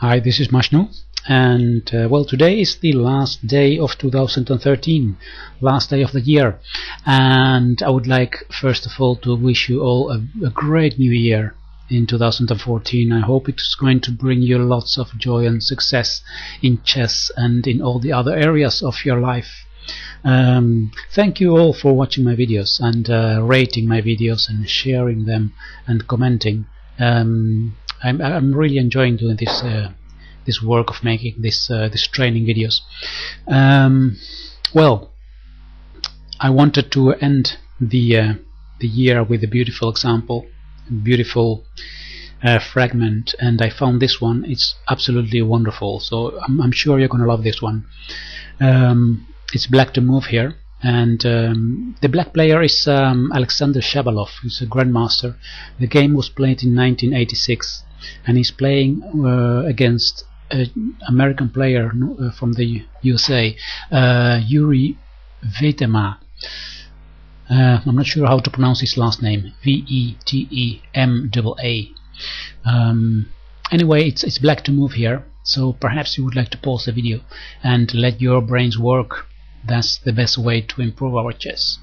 Hi, this is Mashnu, and well, today is the last day of 2013, last day of the year, and I would like first of all to wish you all a great new year in 2014. I hope it's going to bring you lots of joy and success in chess and in all the other areas of your life. Thank you all for watching my videos and rating my videos and sharing them and commenting. I'm really enjoying doing this work of making this training videos. Well, I wanted to end the year with a beautiful example, beautiful fragment, and I found this one. It's absolutely wonderful, so I'm sure you're gonna love this one. It's black to move here, and the black player is Alexander Shabalov. He's a grandmaster. The game was played in 1986, and he's playing against an American player from the USA, Yuri Vetema. I'm not sure how to pronounce his last name. V-E-T-E-M-A-A. Anyway, it's black to move here, so perhaps you would like to pause the video and let your brains work. That's the best way to improve our chess.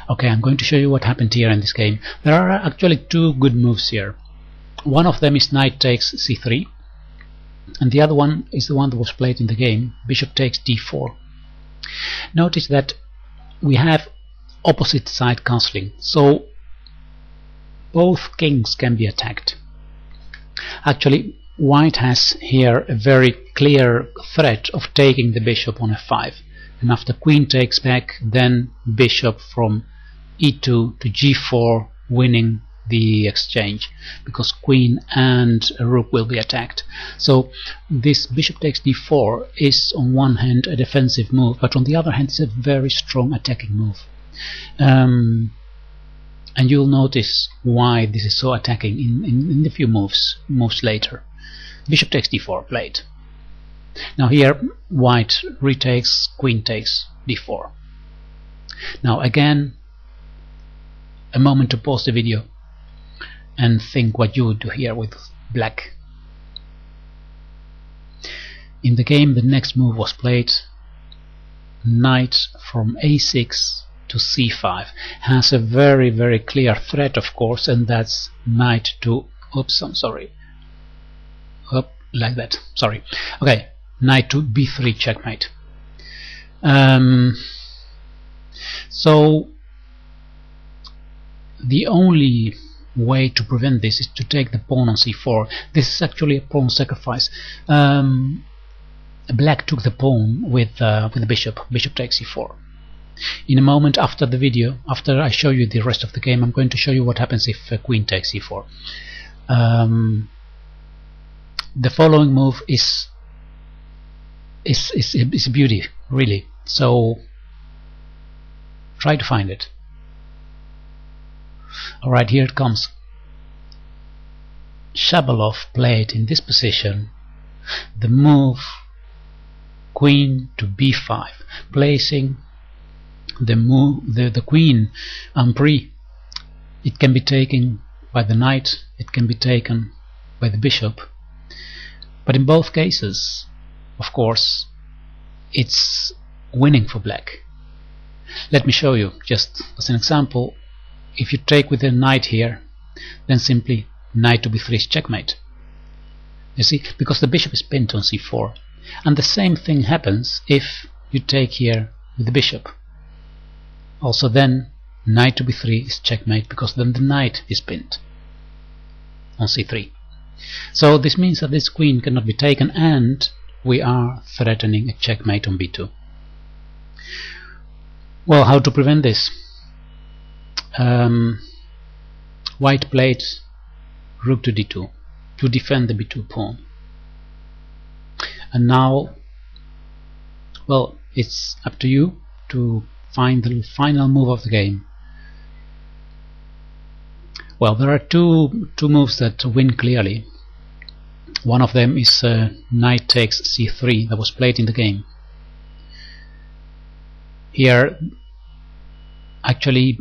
Okay, I'm going to show you what happened here in this game. There are actually two good moves here. One of them is knight takes c3, and the other one is the one that was played in the game, bishop takes d4. Notice that we have opposite side castling, so both kings can be attacked. Actually, white has here a very clear threat of taking the bishop on f5, and after queen takes back, then bishop from e2 to g4, winning the exchange, because queen and rook will be attacked. So this bishop takes d4 is on one hand a defensive move, but on the other hand it's a very strong attacking move. And you'll notice why this is so attacking in the few moves later. Bishop takes d4 played. Now here white retakes, queen takes d4. Now again, a moment to pause the video and think what you would do here with black. In the game, the next move was played. Knight from a6 to c5 has a very clear threat, of course, and that's knight to, oops, I'm sorry, up like that, sorry. Okay, knight to b3 checkmate. So the only way to prevent this is to take the pawn on c4. This is actually a pawn sacrifice. Black took the pawn with the bishop. Bishop takes c4. In a moment after the video, after I show you the rest of the game, I'm going to show you what happens if queen takes c4. The following move is a beauty, really. So try to find it. Alright, here it comes. Shabalov played in this position the move queen to b5, placing the queen en prise. It can be taken by the knight, it can be taken by the bishop, but in both cases, of course, it's winning for black. Let me show you, just as an example. If you take with the knight here, then simply knight to b3 is checkmate. You see, because the bishop is pinned on c4. And the same thing happens if you take here with the bishop. Also then knight to b3 is checkmate, because then the knight is pinned on c3. So this means that this queen cannot be taken, and we are threatening a checkmate on b2. Well, how to prevent this? White played rook to d2 to defend the b2 pawn, and now, well, it's up to you to find the final move of the game. Well, there are two moves that win clearly. One of them is knight takes c3 that was played in the game. Here, actually,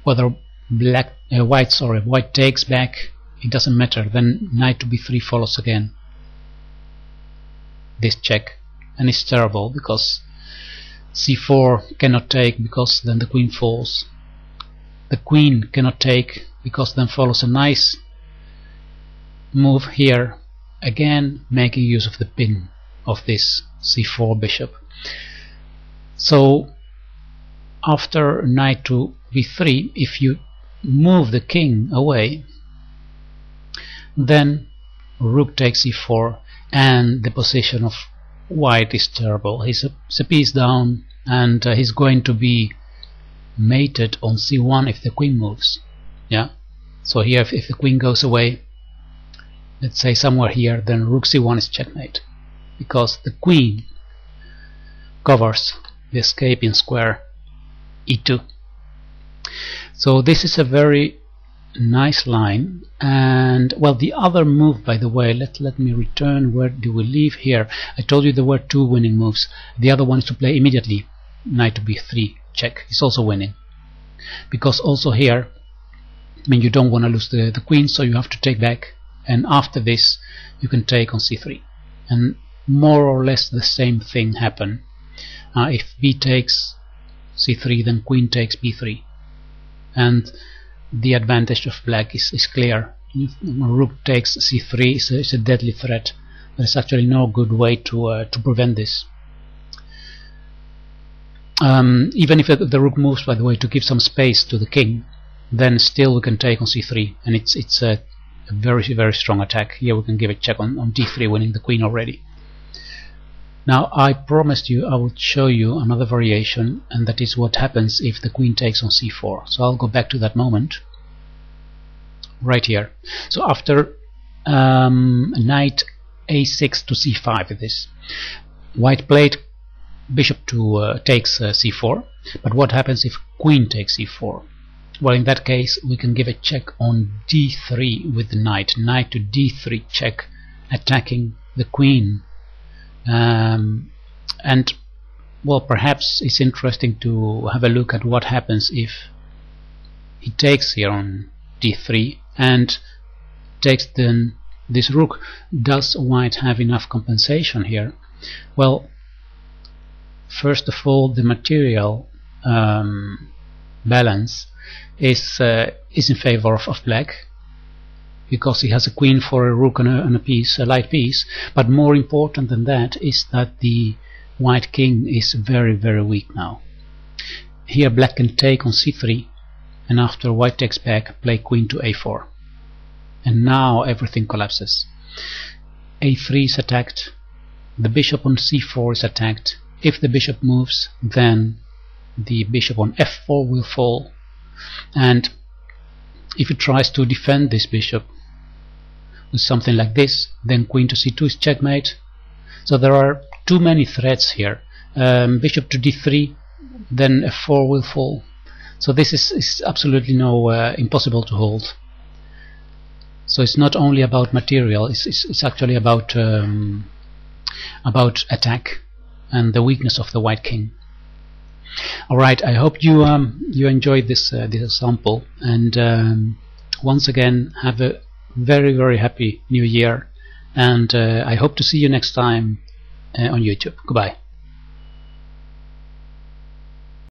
whether white takes back it doesn't matter. Then knight to b3 follows again this check, and it's terrible because c4 cannot take, because then the queen falls. The queen cannot take because then follows a nice move here, again making use of the pin of this c4 bishop. So after knight to b3, if you move the king away, then rook takes e4, and the position of white is terrible. He's a piece down, and he's going to be mated on c1 if the queen moves. Yeah. So here, if the queen goes away, let's say somewhere here, then rook c1 is checkmate, because the queen covers the escaping square e2. So this is a very nice line. And well, the other move, by the way, let me return. Where do we leave here? I told you there were two winning moves. The other one is to play immediately knight to b3 check. It's also winning, because also here, I mean, you don't want to lose the queen, so you have to take back, and after this you can take on c3, and more or less the same thing happen. If b takes c3, then queen takes b3, and the advantage of black is clear. If rook takes c3, it's a deadly threat. There's actually no good way to prevent this. Even if the rook moves, by the way, to give some space to the king, then still we can take on c3, and it's a very, very strong attack. Here we can give a check on d3, winning the queen already. Now, I promised you I would show you another variation, and that is what happens if the queen takes on c4. So I'll go back to that moment right here. So after knight a6 to c5, this white played bishop to takes c4, but what happens if queen takes c4? Well, in that case we can give a check on d3 with the knight to d3 check, attacking the queen. And well, perhaps it's interesting to have a look at what happens if he takes here on d3 and takes then this rook. Does white have enough compensation here? Well, first of all, the material balance is in favor of black, because he has a queen for a rook and a piece, a light piece. But more important than that is that the white king is very, very weak now. Here black can take on c3, and after white takes back, play queen to a4, and now everything collapses. a3 is attacked, the bishop on c4 is attacked. If the bishop moves, then the bishop on f4 will fall, and if he tries to defend this bishop with something like this, then queen to c2 is checkmate. So there are too many threats here. Bishop to d3, then f4 will fall. So this is absolutely impossible to hold. So it's not only about material, it's actually about attack and the weakness of the white king. Alright, I hope you enjoyed this example, and once again, have a very, very happy new year, and I hope to see you next time on YouTube. Goodbye.